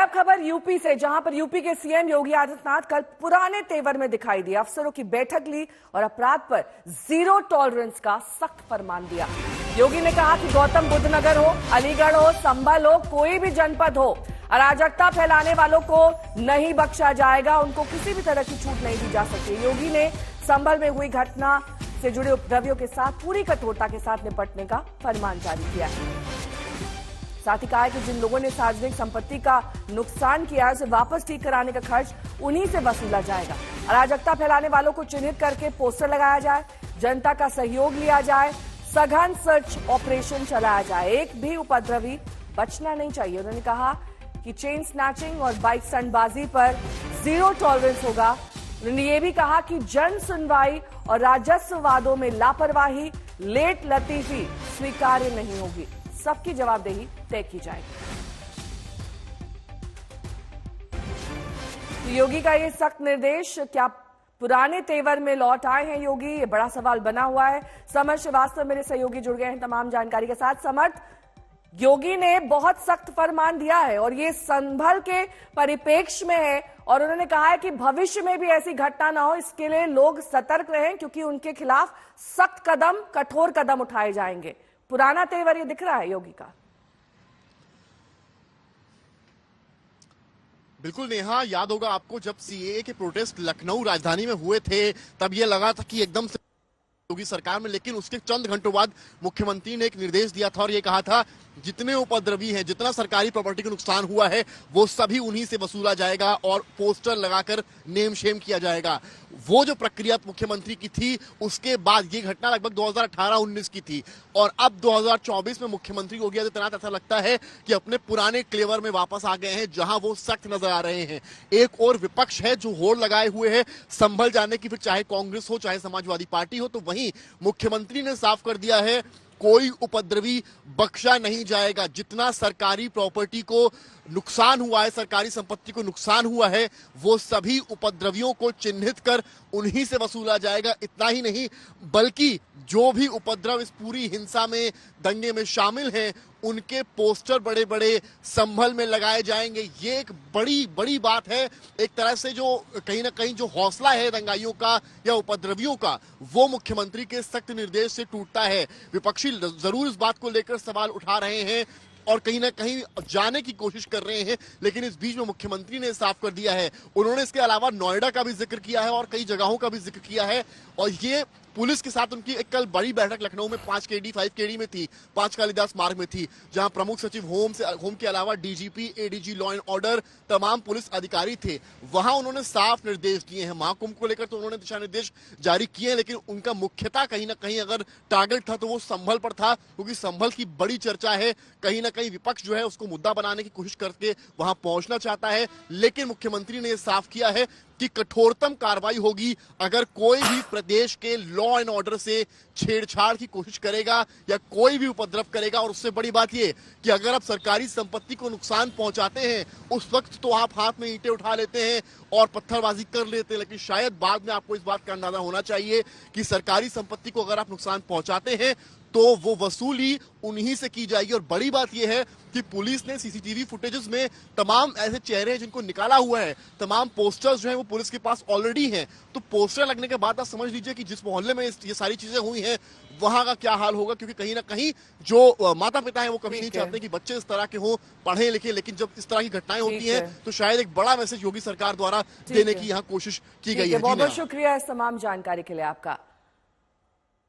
अब खबर यूपी से, जहां पर यूपी के सीएम योगी आदित्यनाथ कल पुराने तेवर में दिखाई दिए। अफसरों की बैठक ली और अपराध पर जीरो टॉलरेंस का सख्त फरमान दिया। योगी ने कहा कि गौतम बुद्ध नगर हो, अलीगढ़ हो, संभल हो, कोई भी जनपद हो, अराजकता फैलाने वालों को नहीं बख्शा जाएगा। उनको किसी भी तरह की छूट नहीं दी जा सकती। योगी ने संभल में हुई घटना से जुड़े उपद्रवियों के साथ पूरी कठोरता के साथ निपटने का फरमान जारी किया है। साथ ही कहा है कि जिन लोगों ने सार्वजनिक संपत्ति का नुकसान किया है उसे वापस ठीक कराने का खर्च उन्हीं से वसूला जाएगा। अराजकता फैलाने वालों को चिन्हित करके पोस्टर लगाया जाए, जनता का सहयोग लिया जाए, सघन सर्च ऑपरेशन चलाया जाए। एक भी उपद्रवी बचना नहीं चाहिए। उन्होंने कहा कि चेन स्नैचिंग और बाइक स्टंटबाजी पर जीरो टॉलरेंस होगा। उन्होंने ये भी कहा कि जन सुनवाई और राजस्व वादों में लापरवाही, लेट लतीफी स्वीकार्य नहीं होगी। सबकी जवाबदेही तय की जाएगी। तो योगी का ये सख्त निर्देश क्या पुराने तेवर में लौट आए हैं योगी? ये बड़ा सवाल बना हुआ है। समर्थ श्रीवास्तव मेरे सहयोगी जुड़ गए हैं तमाम जानकारी के साथ। समर्थ, योगी ने बहुत सख्त फरमान दिया है और ये संभल के परिप्रेक्ष्य में है और उन्होंने कहा है कि भविष्य में भी ऐसी घटना ना हो, इसके लिए लोग सतर्क रहें क्योंकि उनके खिलाफ सख्त कदम, कठोर कदम उठाए जाएंगे। पुराना तेवर ये दिख रहा है योगी का। बिल्कुल नेहा, याद होगा आपको जब सीएए के प्रोटेस्ट लखनऊ राजधानी में हुए थे तब ये लगा था कि एकदम से योगी सरकार में, लेकिन उसके चंद घंटों बाद मुख्यमंत्री ने एक निर्देश दिया था और ये कहा था जितने उपद्रवी हैं, जितना सरकारी प्रॉपर्टी को नुकसान हुआ है वो सभी उन्हीं से वसूला जाएगा और पोस्टर लगाकर नेम शेम किया जाएगा। वो जो प्रक्रिया मुख्यमंत्री की थी उसके बाद ये घटना लगभग 2018-19 की थी और अब 2024 में मुख्यमंत्री योगी आदित्यनाथ ऐसा लगता है कि अपने पुराने क्लेवर में वापस आ गए हैं, जहां वो सख्त नजर आ रहे हैं। एक और विपक्ष है जो होड़ लगाए हुए है संभल जाने की, फिर चाहे कांग्रेस हो चाहे समाजवादी पार्टी हो, तो वहीं मुख्यमंत्री ने साफ कर दिया है कोई उपद्रवी बख्शा नहीं जाएगा। जितना सरकारी प्रॉपर्टी को नुकसान हुआ है, सरकारी संपत्ति को नुकसान हुआ है, वो सभी उपद्रवियों को चिन्हित कर उन्हीं से वसूला जाएगा। इतना ही नहीं बल्कि जो भी उपद्रव इस पूरी हिंसा में, दंगे में शामिल हैं, उनके पोस्टर बड़े बड़े संभल में लगाए जाएंगे। ये एक बड़ी बड़ी बात है। एक तरह से जो कहीं ना कहीं जो हौसला है दंगाइयों का या उपद्रवियों का, वो मुख्यमंत्री के सख्त निर्देश से टूटता है। विपक्षी जरूर इस बात को लेकर सवाल उठा रहे हैं और कहीं ना कहीं जाने की कोशिश कर रहे हैं, लेकिन इस बीच में मुख्यमंत्री ने साफ कर दिया है। उन्होंने इसके अलावा नोएडा का भी जिक्र किया है और कई जगहों का भी जिक्र किया है और ये पुलिस के साथ उनकी एक कल बड़ी बैठक लखनऊ में 5 में थी, 5 कालिदास मार्ग में थी, जहां प्रमुख सचिव होम के अलावा DGP, ADG law and order, तमाम पुलिस अधिकारी थे। वहां उन्होंने साफ निर्देश दिए हैं। महाकुंभ को लेकर तो उन्होंने दिशा निर्देश जारी किए हैं, लेकिन उनका मुख्यतः कहीं ना कहीं अगर टारगेट था तो वो संभल पर था, क्योंकि संभल की बड़ी चर्चा है। कहीं ना कहीं विपक्ष जो है उसको मुद्दा बनाने की कोशिश करके वहां पहुंचना चाहता है, लेकिन मुख्यमंत्री ने यह साफ किया है कि कठोरतम कार्रवाई होगी अगर कोई भी प्रदेश के लॉ एंड ऑर्डर से छेड़छाड़ की कोशिश करेगा या कोई भी उपद्रव करेगा। और उससे बड़ी बात यह कि अगर आप सरकारी संपत्ति को नुकसान पहुंचाते हैं उस वक्त तो आप हाथ में ईंटें उठा लेते हैं और पत्थरबाजी कर लेते हैं, लेकिन शायद बाद में आपको इस बात का अंदाजा होना चाहिए कि सरकारी संपत्ति को अगर आप नुकसान पहुंचाते हैं तो वो वसूली उन्हीं से की जाएगी। और बड़ी बात यह है कि पुलिस ने सीसीटीवी फुटेजेस में तमाम ऐसे चेहरे हैं जिनको निकाला हुआ है, तमाम पोस्टर्स जो हैं वो पुलिस के पास ऑलरेडी हैं। तो पोस्टर लगने के बाद आप समझ लीजिए कि जिस मोहल्ले में ये सारी चीजें हुई हैं वहां का क्या हाल होगा, क्योंकि कहीं ना कहीं जो माता पिता हैं वो कभी नहीं चाहते कि बच्चे इस तरह के हों, पढ़े लिखे, लेकिन जब इस तरह की घटनाएं होती हैं तो शायद एक बड़ा मैसेज योगी सरकार द्वारा देने की यहाँ कोशिश की गई है। बहुत बहुत शुक्रिया इस तमाम जानकारी के लिए आपका।